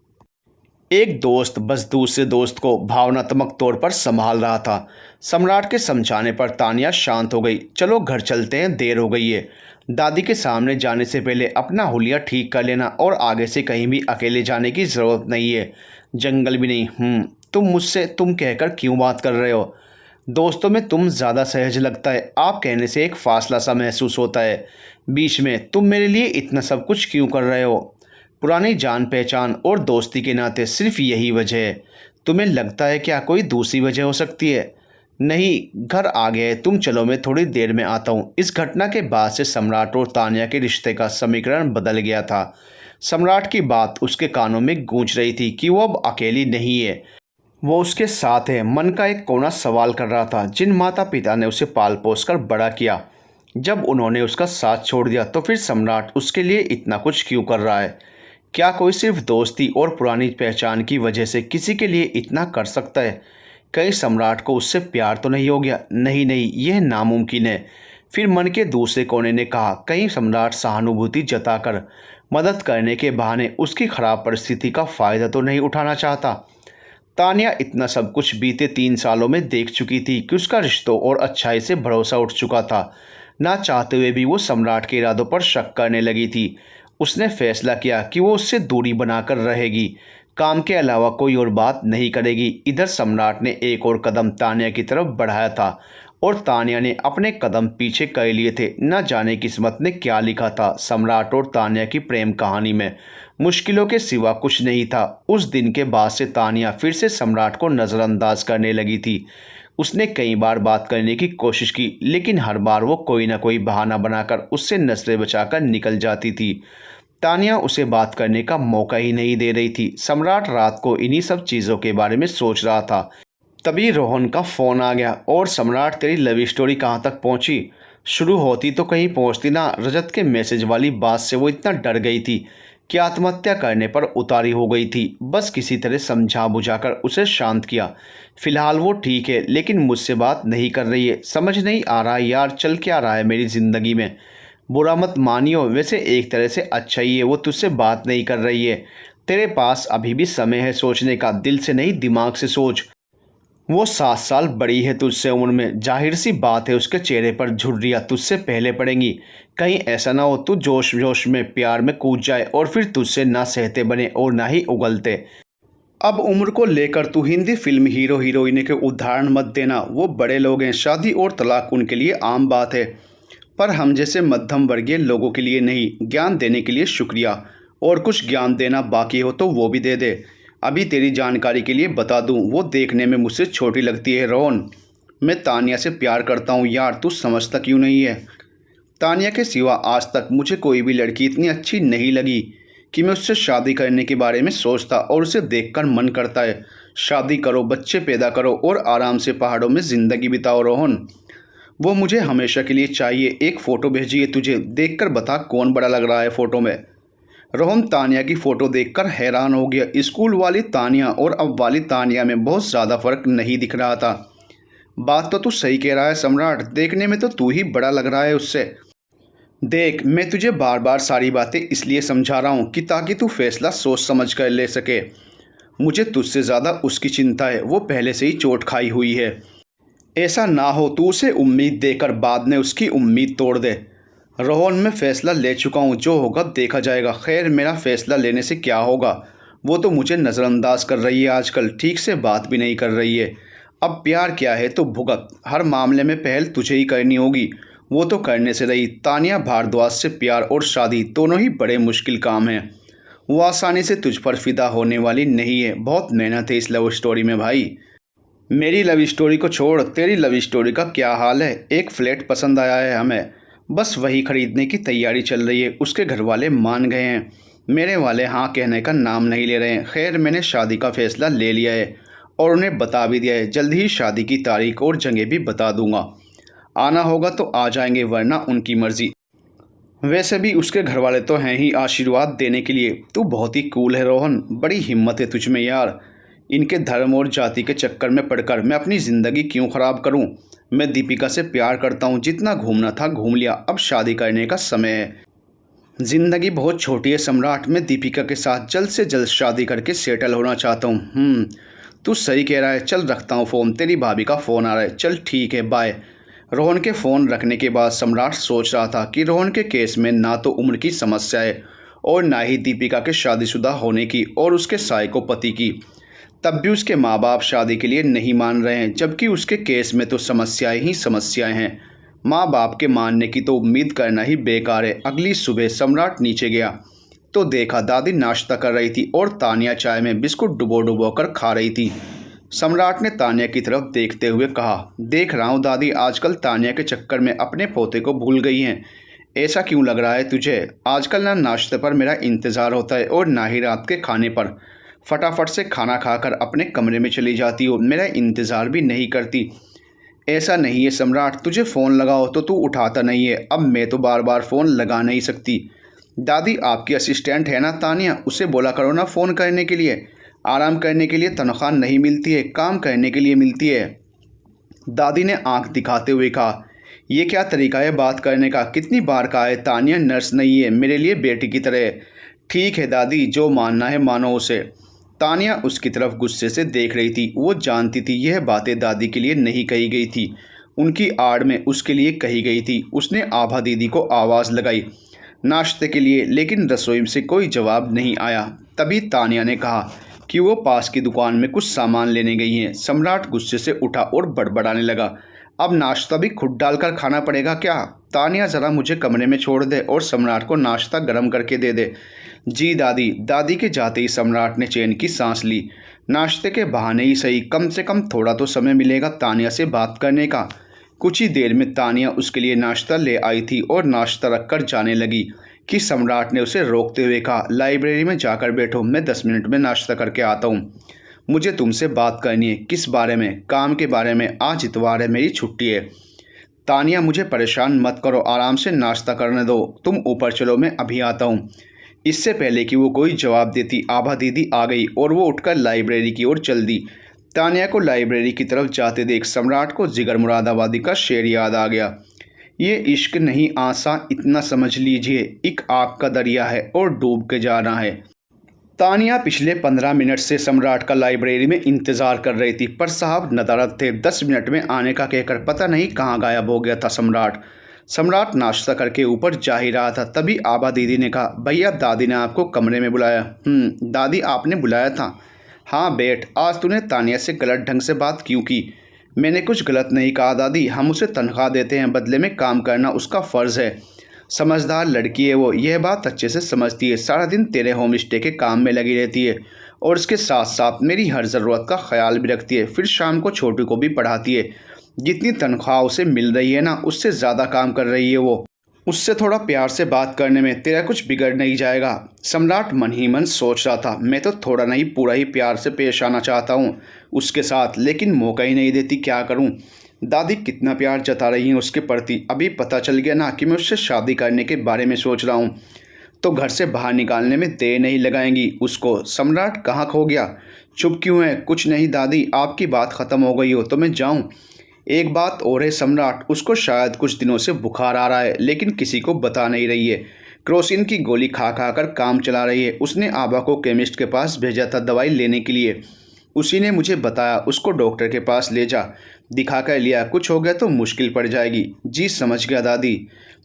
A: एक दोस्त बस दूसरे दोस्त को भावनात्मक तौर पर संभाल रहा था। सम्राट के समझाने पर तानिया शांत हो गई। चलो घर चलते हैं, देर हो गई है। दादी के सामने जाने से पहले अपना हुलिया ठीक कर लेना और आगे से कहीं भी अकेले जाने की ज़रूरत नहीं है, जंगल भी नहीं। तुम मुझसे तुम कहकर क्यों बात कर रहे हो? दोस्तों में तुम ज़्यादा सहज लगता है। आप कहने से एक फासला सा महसूस होता है बीच में। तुम मेरे लिए इतना सब कुछ क्यों कर रहे हो? पुरानी जान पहचान और दोस्ती के नाते सिर्फ यही वजह है? तुम्हें लगता है क्या कोई दूसरी वजह हो सकती है? नहीं, घर आ गए, तुम चलो, मैं थोड़ी देर में आता हूँ। इस घटना के बाद से सम्राट और तानिया के रिश्ते का समीकरण बदल गया था। सम्राट की बात उसके कानों में गूंज रही थी कि वो अब अकेली नहीं है। वो उसके साथ है। मन का एक कोना सवाल कर रहा था, जिन माता पिता ने उसे पाल पोस कर बड़ा किया, जब उन्होंने उसका साथ छोड़ दिया तो फिर सम्राट उसके लिए इतना कुछ क्यों कर रहा है? क्या कोई सिर्फ दोस्ती और पुरानी पहचान की वजह से किसी के लिए इतना कर सकता है? कहीं सम्राट को उससे प्यार तो नहीं हो गया? नहीं नहीं, यह नामुमकिन है। फिर मन के दूसरे कोने ने कहा, कहीं सम्राट सहानुभूति जताकर मदद करने के बहाने उसकी खराब परिस्थिति का फ़ायदा तो नहीं उठाना चाहता? तानिया इतना सब कुछ बीते 3 सालों में देख चुकी थी कि उसका रिश्तों और अच्छाई से भरोसा उठ चुका था। ना चाहते हुए भी वो सम्राट के इरादों पर शक करने लगी थी। उसने फैसला किया कि वो उससे दूरी बनाकर रहेगी, काम के अलावा कोई और बात नहीं करेगी। इधर सम्राट ने एक और कदम तानिया की तरफ बढ़ाया था और तानिया ने अपने कदम पीछे कर लिए थे। न जाने किस्मत ने क्या लिखा था सम्राट और तानिया की प्रेम कहानी में। मुश्किलों के सिवा कुछ नहीं था। उस दिन के बाद से तानिया फिर से सम्राट को नज़रअंदाज करने लगी थी। उसने कई बार बात करने की कोशिश की, लेकिन हर बार वो कोई ना कोई बहाना बनाकर उससे नजरें बचाकर निकल जाती थी। तानिया उसे बात करने का मौका ही नहीं दे रही थी। सम्राट रात को इन्हीं सब चीज़ों के बारे में सोच रहा था। तभी रोहन का फ़ोन आ गया। और सम्राट, तेरी लव स्टोरी कहाँ तक पहुँची? शुरू होती तो कहीं पहुँचती ना। रजत के मैसेज वाली बात से वो इतना डर गई थी कि आत्महत्या करने पर उतारी हो गई थी। बस किसी तरह समझा बुझाकर उसे शांत किया। फिलहाल वो ठीक है, लेकिन मुझसे बात नहीं कर रही है। समझ नहीं आ रहा यार, चल क्या रहा है मेरी ज़िंदगी में। बुरा मत मानियो, वैसे एक तरह से अच्छा ही है वो तुझसे बात नहीं कर रही है। तेरे पास अभी भी समय है सोचने का। दिल से नहीं, दिमाग से सोच। वो 7 साल बड़ी है तुझसे उम्र में। जाहिर सी बात है उसके चेहरे पर झुर्रियाँ तुझसे पहले पड़ेंगी। कहीं ऐसा ना हो तू जोश जोश में प्यार में कूद जाए और फिर तुझसे ना सहते बने और ना ही उगलते। अब उम्र को लेकर तू हिंदी फिल्म हीरो हीरोइन के उदाहरण मत देना। वो बड़े लोग हैं, शादी और तलाक उनके लिए आम बात है, पर हम जैसे मध्यम वर्गीय लोगों के लिए नहीं। ज्ञान देने के लिए शुक्रिया, और कुछ ज्ञान देना बाकी हो तो वो भी दे दे। अभी तेरी जानकारी के लिए बता दूं, वो देखने में मुझसे छोटी लगती है रोहन। मैं तानिया से प्यार करता हूँ यार, तू समझता क्यों नहीं है? तानिया के सिवा आज तक मुझे कोई भी लड़की इतनी अच्छी नहीं लगी कि मैं उससे शादी करने के बारे में सोचता, और उसे देखकर मन करता है शादी करो, बच्चे पैदा करो और आराम से पहाड़ों में ज़िंदगी बिताओ रोहन। वो मुझे हमेशा के लिए चाहिए। एक फ़ोटो भेजी है तुझे, देखकर बता कौन बड़ा लग रहा है फ़ोटो में। रोहन तानिया की फ़ोटो देखकर हैरान हो गया। स्कूल वाली तानिया और अब वाली तानिया में बहुत ज़्यादा फ़र्क नहीं दिख रहा था। बात तो तू सही कह रहा है सम्राट, देखने में तो तू ही बड़ा लग रहा है उससे। देख, मैं तुझे बार बार सारी बातें इसलिए समझा रहा हूँ कि ताकि तू फैसला सोच समझ कर ले सके। मुझे तुझसे ज़्यादा उसकी चिंता है। वो पहले से ही चोट खाई हुई है। ऐसा ना हो तू उसे उम्मीद देकर बाद में उसकी उम्मीद तोड़ दे। रोहन, मैं फ़ैसला ले चुका हूँ, जो होगा देखा जाएगा। खैर, मेरा फ़ैसला लेने से क्या होगा? वो तो मुझे नज़रअंदाज कर रही है आजकल, ठीक से बात भी नहीं कर रही है। अब प्यार क्या है तो भुगत। हर मामले में पहल तुझे ही करनी होगी। वो तो करने से रही। तानिया भारद्वाज से प्यार और शादी दोनों ही बड़े मुश्किल काम हैं। वो आसानी से तुझ पर फिदा होने वाली नहीं है। बहुत मेहनत है इस लव स्टोरी में भाई। मेरी लव स्टोरी को छोड़, तेरी लव स्टोरी का क्या हाल है? एक फ्लैट पसंद आया है हमें, बस वही खरीदने की तैयारी चल रही है। उसके घर वाले मान गए हैं, मेरे वाले हाँ कहने का नाम नहीं ले रहे हैं। खैर, मैंने शादी का फ़ैसला ले लिया है और उन्हें बता भी दिया है। जल्द ही शादी की तारीख और जगह भी बता दूंगा। आना होगा तो आ जाएंगे, वरना उनकी मर्ज़ी। वैसे भी उसके घर वाले तो हैं ही आशीर्वाद देने के लिए। तू बहुत ही कूल है रोहन, बड़ी हिम्मत है तुझ में यार। इनके धर्म और जाति के चक्कर में पड़कर मैं अपनी ज़िंदगी क्यों ख़राब करूं? मैं दीपिका से प्यार करता हूं, जितना घूमना था घूम लिया, अब शादी करने का समय है। ज़िंदगी बहुत छोटी है सम्राट, मैं दीपिका के साथ जल्द से जल्द शादी करके सेटल होना चाहता हूँ। तू सही कह रहा है। चल रखता हूँ फ़ोन, तेरी भाभी का फ़ोन आ रहा है। चल ठीक है, बाय। रोहन के फ़ोन रखने के बाद सम्राट सोच रहा था कि रोहन के केस में ना तो उम्र की समस्या है और ना ही दीपिका के शादीशुदा होने की और उसके साइको पति की। तब भी उसके माँ बाप शादी के लिए नहीं मान रहे हैं, जबकि उसके केस में तो समस्याएं ही समस्याएं हैं। माँ बाप के मानने की तो उम्मीद करना ही बेकार है। अगली सुबह सम्राट नीचे गया तो देखा दादी नाश्ता कर रही थी और तानिया चाय में बिस्कुट डुबो डुबो कर खा रही थी। सम्राट ने तानिया की तरफ देखते हुए कहा, देख रहा हूँ दादी, आजकल तानिया के चक्कर में अपने पोते को भूल गई हैं। ऐसा क्यों लग रहा है तुझे? आजकल ना नाश्ते पर मेरा इंतज़ार होता है और ना ही रात के खाने पर। फटाफट से खाना खाकर अपने कमरे में चली जाती हो, मेरा इंतज़ार भी नहीं करती। ऐसा नहीं है सम्राट, तुझे फ़ोन लगाओ तो तू उठाता नहीं है। अब मैं तो बार बार फ़ोन लगा नहीं सकती। दादी आपकी असिस्टेंट है ना तानिया, उसे बोला करो ना फ़ोन करने के लिए। आराम करने के लिए तनख्वाह नहीं मिलती है, काम करने के लिए मिलती है। दादी ने आंख दिखाते हुए कहा, यह क्या तरीका है बात करने का? कितनी बार कहा है तानिया नर्स नहीं है, मेरे लिए बेटी की तरह है। ठीक है दादी, जो मानना है मानो उसे। तानिया उसकी तरफ गुस्से से देख रही थी। वो जानती थी यह बातें दादी के लिए नहीं कही गई थी, उनकी आड़ में उसके लिए कही गई थी। उसने आभा दीदी को आवाज़ लगाई नाश्ते के लिए, लेकिन रसोई से कोई जवाब नहीं आया। तभी तानिया ने कहा कि वो पास की दुकान में कुछ सामान लेने गई हैं। सम्राट गुस्से से उठा और बड़बड़ाने लगा, अब नाश्ता भी खुद डालकर खाना पड़ेगा क्या? तानिया ज़रा मुझे कमरे में छोड़ दे और सम्राट को नाश्ता गर्म करके दे दे। जी दादी। दादी के जाते ही सम्राट ने चैन की सांस ली। नाश्ते के बहाने ही सही, कम से कम थोड़ा तो समय मिलेगा तानिया से बात करने का। कुछ ही देर में तानिया उसके लिए नाश्ता ले आई थी और नाश्ता रखकर जाने लगी कि सम्राट ने उसे रोकते हुए कहा, लाइब्रेरी में जाकर बैठो, मैं 10 मिनट में नाश्ता करके आता हूँ। मुझे तुमसे बात करनी है। किस बारे में? काम के बारे में। आज इतवार है, मेरी छुट्टी है। तानिया मुझे परेशान मत करो, आराम से नाश्ता करने दो। तुम ऊपर चलो, मैं अभी आता हूँ। इससे पहले कि वो कोई जवाब देती, आभा दीदी आ गई और वो उठकर लाइब्रेरी की ओर चल दी। तानिया को लाइब्रेरी की तरफ जाते देख सम्राट को जिगर मुरादाबादी का शेर याद आ गया, ये इश्क नहीं आसा, इतना समझ लीजिए, एक आग का दरिया है और डूब के जाना है। तानिया पिछले 15 मिनट से सम्राट का लाइब्रेरी में इंतज़ार कर रही थी, पर साहब नदारद थे। 10 मिनट में आने का कहकर पता नहीं कहाँ गायब हो गया था सम्राट। सम्राट नाश्ता करके ऊपर जा ही रहा था, तभी आभा दीदी ने कहा, भैया दादी ने आपको कमरे में बुलाया। दादी आपने बुलाया था? हाँ बैठ। आज तूने तानिया से गलत ढंग से बात क्यों की? मैंने कुछ गलत नहीं कहा दादी, हम उसे तनख्वाह देते हैं, बदले में काम करना उसका फ़र्ज़ है। समझदार लड़की है वो, यह बात अच्छे से समझती है। सारा दिन तेरे होम स्टे के काम में लगी रहती है और उसके साथ साथ मेरी हर ज़रूरत का ख्याल भी रखती है। फिर शाम को छोटू को भी पढ़ाती है। जितनी तनख्वाह उसे मिल रही है ना, उससे ज़्यादा काम कर रही है वो। उससे थोड़ा प्यार से बात करने में तेरा कुछ बिगड़ नहीं जाएगा। सम्राट मन ही मन सोच रहा था, मैं तो थोड़ा नहीं पूरा ही प्यार से पेश आना चाहता हूँ उसके साथ, लेकिन मौका ही नहीं देती, क्या करूँ? दादी कितना प्यार जता रही हैं उसके प्रति। अभी पता चल गया ना कि मैं उससे शादी करने के बारे में सोच रहा हूँ, तो घर से बाहर निकालने में देर नहीं लगाएंगी उसको। सम्राट कहाँ खो गया? चुप क्यों है? कुछ नहीं दादी, आपकी बात ख़त्म हो गई हो तो मैं जाऊँ? एक बात और है सम्राट, उसको शायद कुछ दिनों से बुखार आ रहा है, लेकिन किसी को बता नहीं रही है। क्रोसिन की गोली खा खा कर काम चला रही है। उसने आभा को केमिस्ट के पास भेजा था दवाई लेने के लिए। उसी ने मुझे बताया उसको डॉक्टर के पास ले जा, दिखा कर लिया, कुछ हो गया तो मुश्किल पड़ जाएगी। जी समझ गया दादी।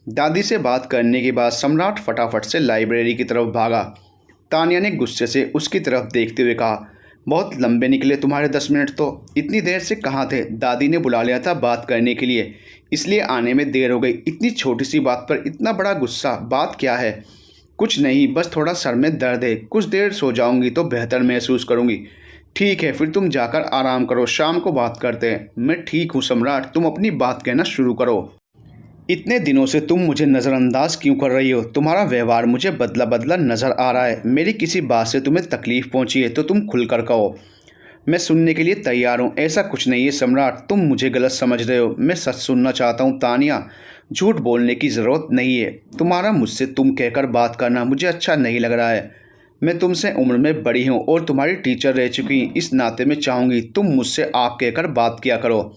A: दादी से बात करने के बाद सम्राट फटाफट से लाइब्रेरी की तरफ भागा। तानिया ने गुस्से से उसकी तरफ देखते हुए कहा, बहुत लंबे निकले तुम्हारे 10 मिनट तो। इतनी देर से कहाँ थे? दादी ने बुला लिया था बात करने के लिए, इसलिए आने में देर हो गई। इतनी छोटी सी बात पर इतना बड़ा गुस्सा, बात क्या है? कुछ नहीं, बस थोड़ा सर में दर्द है, कुछ देर सो जाऊंगी तो बेहतर महसूस करूंगी। ठीक है, फिर तुम जाकर आराम करो, शाम को बात करते हैं। मैं ठीक हूँ सम्राट, तुम अपनी बात कहना शुरू करो। इतने दिनों से तुम मुझे नज़रअंदाज क्यों कर रही हो? तुम्हारा व्यवहार मुझे बदला बदला नज़र आ रहा है। मेरी किसी बात से तुम्हें तकलीफ़ पहुंची है तो तुम खुलकर कहो, मैं सुनने के लिए तैयार हूँ। ऐसा कुछ नहीं है सम्राट, तुम मुझे गलत समझ रहे हो। मैं सच सुनना चाहता हूँ तानिया, झूठ बोलने की ज़रूरत नहीं है। तुम्हारा मुझसे तुम कहकर बात करना मुझे अच्छा नहीं लग रहा है। मैं तुमसे उम्र में बड़ी हूँ और तुम्हारी टीचर रह चुकी, इस नाते में चाहूँगी तुम मुझसे आप कहकर बात किया करो।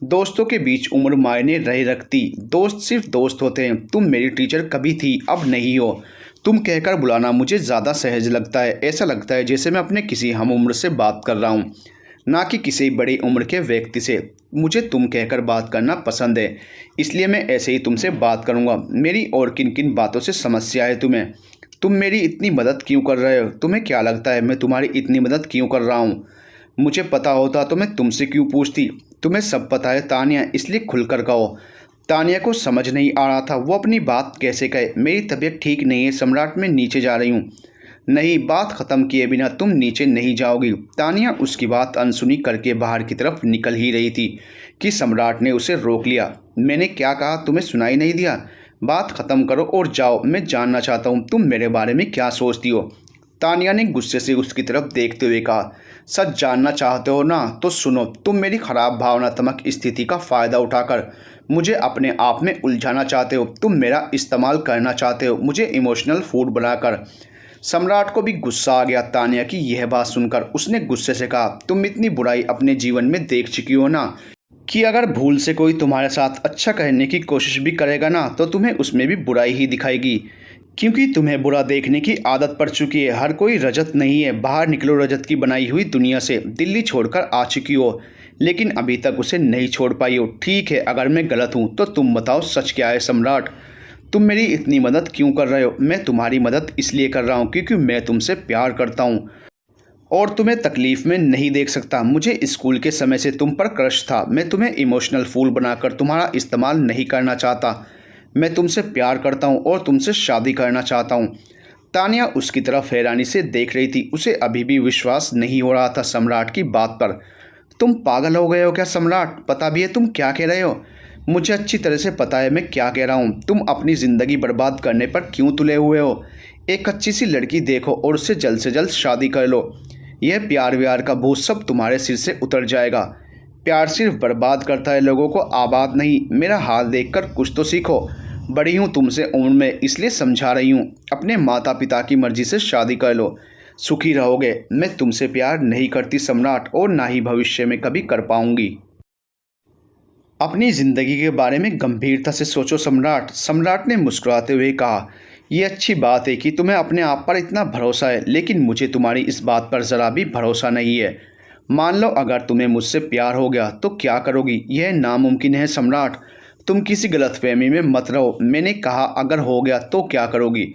A: दोस्तों के बीच उम्र मायने नहीं रखती, दोस्त सिर्फ दोस्त होते हैं। तुम मेरी टीचर कभी थी, अब नहीं हो। तुम कहकर बुलाना मुझे ज़्यादा सहज लगता है। ऐसा लगता है जैसे मैं अपने किसी हम उम्र से बात कर रहा हूँ, ना कि किसी बड़ी उम्र के व्यक्ति से। मुझे तुम कहकर बात करना पसंद है, इसलिए मैं ऐसे ही तुमसे बात करूँगा। मेरी और किन किन बातों से समस्या है तुम्हें? तुम मेरी इतनी मदद क्यों कर रहे हो? तुम्हें क्या लगता है मैं तुम्हारी इतनी मदद क्यों कर रहा हूँ? मुझे पता होता तो मैं तुमसे क्यों पूछती? तुम्हें सब पता है तानिया, इसलिए खुलकर कहो। तानिया को समझ नहीं आ रहा था वो अपनी बात कैसे कहे। मेरी तबीयत ठीक नहीं है सम्राट, मैं नीचे जा रही हूँ। नहीं, बात ख़त्म किए बिना तुम नीचे नहीं जाओगी। तानिया उसकी बात अनसुनी करके बाहर की तरफ निकल ही रही थी कि सम्राट ने उसे रोक लिया। मैंने क्या कहा, तुम्हें सुनाई नहीं दिया? बात ख़त्म करो और जाओ, मैं जानना चाहता हूँ तुम मेरे बारे में क्या सोचती हो। तानिया ने गुस्से से उसकी तरफ देखते हुए कहा, सच जानना चाहते हो ना तो सुनो। तुम मेरी खराब भावनात्मक स्थिति का फ़ायदा उठाकर मुझे अपने आप में उलझाना चाहते हो। तुम मेरा इस्तेमाल करना चाहते हो, मुझे इमोशनल फूड बनाकर। सम्राट को भी गुस्सा आ गया तानिया की यह बात सुनकर। उसने गुस्से से कहा, तुम इतनी बुराई अपने जीवन में देख चुकी हो ना कि अगर भूल से कोई तुम्हारे साथ अच्छा करने की कोशिश भी करेगा ना तो तुम्हें उसमें भी बुराई ही दिखाएगी, क्योंकि तुम्हें बुरा देखने की आदत पड़ चुकी है। हर कोई रजत नहीं है। बाहर निकलो रजत की बनाई हुई दुनिया से। दिल्ली छोड़कर आ चुकी हो लेकिन अभी तक उसे नहीं छोड़ पाई हो। ठीक है, अगर मैं गलत हूँ तो तुम बताओ सच क्या है। सम्राट, तुम मेरी इतनी मदद क्यों कर रहे हो? मैं तुम्हारी मदद इसलिए कर रहा हूँ क्योंकि मैं तुमसे प्यार करता हूँ और तुम्हें तकलीफ़ में नहीं देख सकता। मुझे स्कूल के समय से तुम पर क्रश था। मैं तुम्हें इमोशनल फूल बनाकर तुम्हारा इस्तेमाल नहीं करना चाहता। मैं तुमसे प्यार करता हूँ और तुमसे शादी करना चाहता हूँ। तानिया उसकी तरफ हैरानी से देख रही थी। उसे अभी भी विश्वास नहीं हो रहा था सम्राट की बात पर। तुम पागल हो गए हो क्या सम्राट? पता भी है तुम क्या कह रहे हो? मुझे अच्छी तरह से पता है मैं क्या कह रहा हूँ। तुम अपनी ज़िंदगी बर्बाद करने पर क्यों तुले हुए हो? एक अच्छी सी लड़की देखो और उससे जल्द से जल्द शादी कर लो। यह प्यार व्यार का बोझ सब तुम्हारे सिर से उतर जाएगा। प्यार सिर्फ बर्बाद करता है लोगों को, आबाद नहीं। मेरा हाल देखकर कुछ तो सीखो। बड़ी हूँ तुमसे उम्र में, इसलिए समझा रही हूँ। अपने माता पिता की मर्जी से शादी कर लो, सुखी रहोगे। मैं तुमसे प्यार नहीं करती सम्राट, और ना ही भविष्य में कभी कर पाऊंगी। अपनी ज़िंदगी के बारे में गंभीरता से सोचो सम्राट। सम्राट ने मुस्कुराते हुए कहा, यह अच्छी बात है कि तुम्हें अपने आप पर इतना भरोसा है, लेकिन मुझे तुम्हारी इस बात पर ज़रा भी भरोसा नहीं है। मान लो अगर तुम्हें मुझसे प्यार हो गया तो क्या करोगी? यह नामुमकिन है सम्राट। तुम किसी गलतफहमी में मत रहो। मैंने कहा अगर हो गया तो क्या करोगी?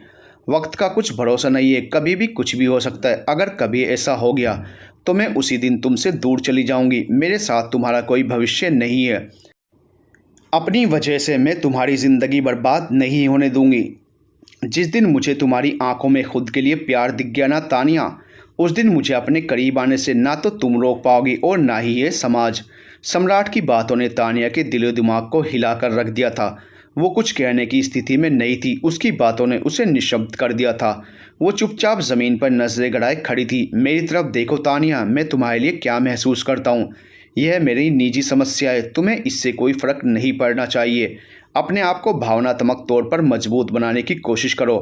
A: वक्त का कुछ भरोसा नहीं है, कभी भी कुछ भी हो सकता है। अगर कभी ऐसा हो गया तो मैं उसी दिन तुमसे दूर चली जाऊंगी। मेरे साथ तुम्हारा कोई भविष्य नहीं है। अपनी वजह से मैं तुम्हारी ज़िंदगी बर्बाद नहीं होने दूंगी। जिस दिन मुझे तुम्हारी आंखों में खुद के लिए प्यार दिख गया ना तानिया, उस दिन मुझे अपने करीब आने से ना तो तुम रोक पाओगी और ना ही ये समाज। सम्राट की बातों ने तानिया के दिलो दिमाग को हिलाकर रख दिया था। वो कुछ कहने की स्थिति में नहीं थी। उसकी बातों ने उसे निशब्द कर दिया था। वो चुपचाप ज़मीन पर नजरें गड़ाए खड़ी थी। मेरी तरफ देखो तानिया, मैं तुम्हारे लिए क्या महसूस करता हूँ। यह मेरी निजी समस्या है, तुम्हें इससे कोई फ़र्क नहीं पड़ना चाहिए। अपने आप को भावनात्मक तौर पर मजबूत बनाने की कोशिश करो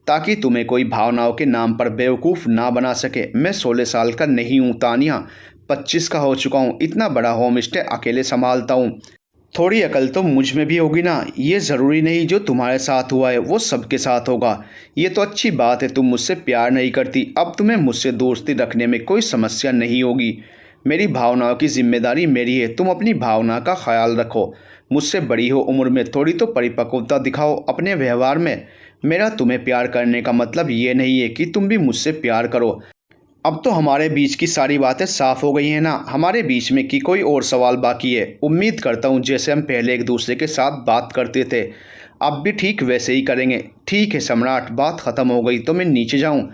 A: ताकि तुम्हें कोई भावनाओं के नाम पर बेवकूफ़ ना बना सके। मैं 16 साल का नहीं हूँ तानिया, 25 का हो चुका हूँ। इतना बड़ा होम स्टे अकेले संभालता हूँ। थोड़ी अकल तो मुझ में भी होगी ना। ये ज़रूरी नहीं जो तुम्हारे साथ हुआ है वो सबके साथ होगा। ये तो अच्छी बात है तुम मुझसे प्यार नहीं करती। अब तुम्हें मुझसे दोस्ती रखने में कोई समस्या नहीं होगी। मेरी भावनाओं की जिम्मेदारी मेरी है। तुम अपनी भावना का ख्याल रखो। मुझसे बड़ी हो उम्र में, थोड़ी तो परिपक्वता दिखाओ अपने व्यवहार में। मेरा तुम्हें प्यार करने का मतलब ये नहीं है कि तुम भी मुझसे प्यार करो। अब तो हमारे बीच की सारी बातें साफ हो गई हैं ना। हमारे बीच में की कोई और सवाल बाकी है? उम्मीद करता हूँ जैसे हम पहले एक दूसरे के साथ बात करते थे अब भी ठीक वैसे ही करेंगे। ठीक है सम्राट, बात ख़त्म हो गई तो मैं नीचे जाऊँ?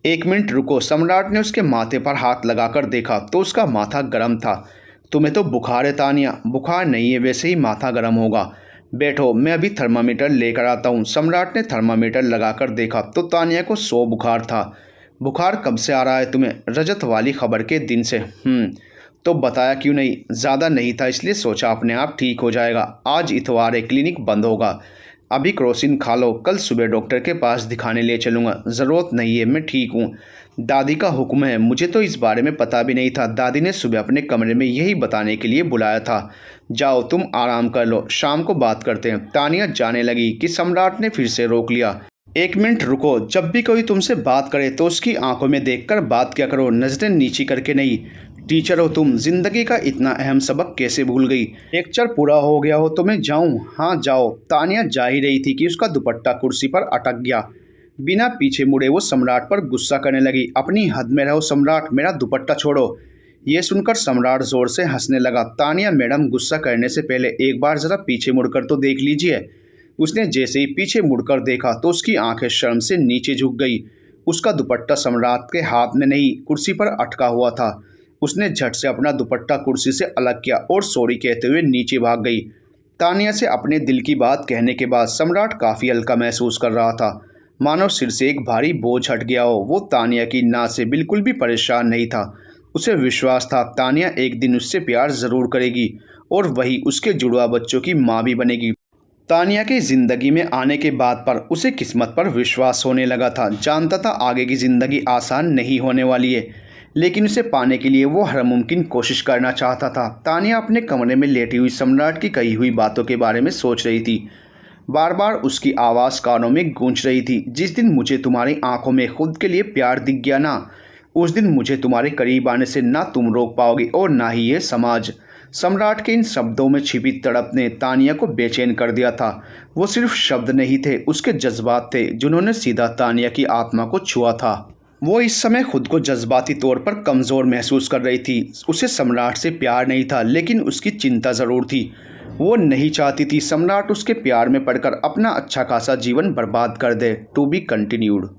A: एक मिनट रुको। सम्राट ने उसके माथे पर हाथ लगाकर देखा तो उसका माथा गर्म था। तुम्हें तो बुखार है तानिया। बुखार नहीं है, वैसे ही माथा गर्म होगा। बैठो, मैं अभी थर्मामीटर लेकर आता हूँ। सम्राट ने थर्मामीटर लगाकर देखा तो तानिया को 100 बुखार था। बुखार कब से आ रहा है तुम्हें? रजत वाली खबर के दिन से। तो बताया क्यों नहीं? ज़्यादा नहीं था इसलिए सोचा अपने आप ठीक हो जाएगा। आज इतवार है, क्लिनिक बंद होगा। अभी क्रोसिन खा लो, कल सुबह डॉक्टर के पास दिखाने ले चलूँगा। ज़रूरत नहीं है, मैं ठीक हूँ। दादी का हुक्म है। मुझे तो इस बारे में पता भी नहीं था। दादी ने सुबह अपने कमरे में यही बताने के लिए बुलाया था। जाओ तुम आराम कर लो, शाम को बात करते हैं। तानिया जाने लगी कि सम्राट ने फिर से रोक लिया। एक मिनट रुको। जब भी कोई तुमसे बात करे तो उसकी आंखों में देखकर बात क्या करो, नज़रें नीची करके नहीं। टीचर हो तुम, जिंदगी का इतना अहम सबक कैसे भूल गई? लेक्चर पूरा हो गया हो तो मैं जाऊं? हाँ जाओ। तानिया जा ही रही थी कि उसका दुपट्टा कुर्सी पर अटक गया। बिना पीछे मुड़े वो सम्राट पर गुस्सा करने लगी। अपनी हद में रहो सम्राट, मेरा दुपट्टा छोड़ो। ये सुनकर सम्राट जोर से हंसने लगा। तानिया मैडम, गुस्सा करने से पहले एक बार ज़रा पीछे मुड़कर तो देख लीजिए। उसने जैसे ही पीछे मुड़कर देखा तो उसकी आंखें शर्म से नीचे झुक गई। उसका दुपट्टा सम्राट के हाथ में नहीं, कुर्सी पर अटका हुआ था। उसने झट से अपना दुपट्टा कुर्सी से अलग किया और सॉरी कहते हुए नीचे भाग गई। तानिया से अपने दिल की बात कहने के बाद सम्राट काफ़ी हल्का महसूस कर रहा था। मानो सिर से एक भारी बोझ हट गया हो। वो तानिया की ना से बिल्कुल भी परेशान नहीं था। उसे विश्वास था तानिया एक दिन उससे प्यार ज़रूर करेगी और वही उसके जुड़वा बच्चों की माँ भी बनेगी। तानिया की ज़िंदगी में आने के बाद पर उसे किस्मत पर विश्वास होने लगा था। जानता था आगे की ज़िंदगी आसान नहीं होने वाली है, लेकिन उसे पाने के लिए वो हर मुमकिन कोशिश करना चाहता था। तानिया अपने कमरे में लेटी हुई सम्राट की कही हुई बातों के बारे में सोच रही थी। बार बार उसकी आवाज़ कानों में गूंज रही थी। जिस दिन मुझे तुम्हारी आंखों में खुद के लिए प्यार दिख गया ना, उस दिन मुझे तुम्हारे करीब आने से ना तुम रोक पाओगे और ना ही ये समाज। सम्राट के इन शब्दों में छिपी तड़प ने तानिया को बेचैन कर दिया था। वो सिर्फ शब्द नहीं थे, उसके जज्बात थे जिन्होंने सीधा तानिया की आत्मा को छुआ था। वो इस समय खुद को जज्बाती तौर पर कमज़ोर महसूस कर रही थी। उसे सम्राट से प्यार नहीं था, लेकिन उसकी चिंता ज़रूर थी। वो नहीं चाहती थी सम्राट उसके प्यार में पड़कर अपना अच्छा खासा जीवन बर्बाद कर दे। To be continued.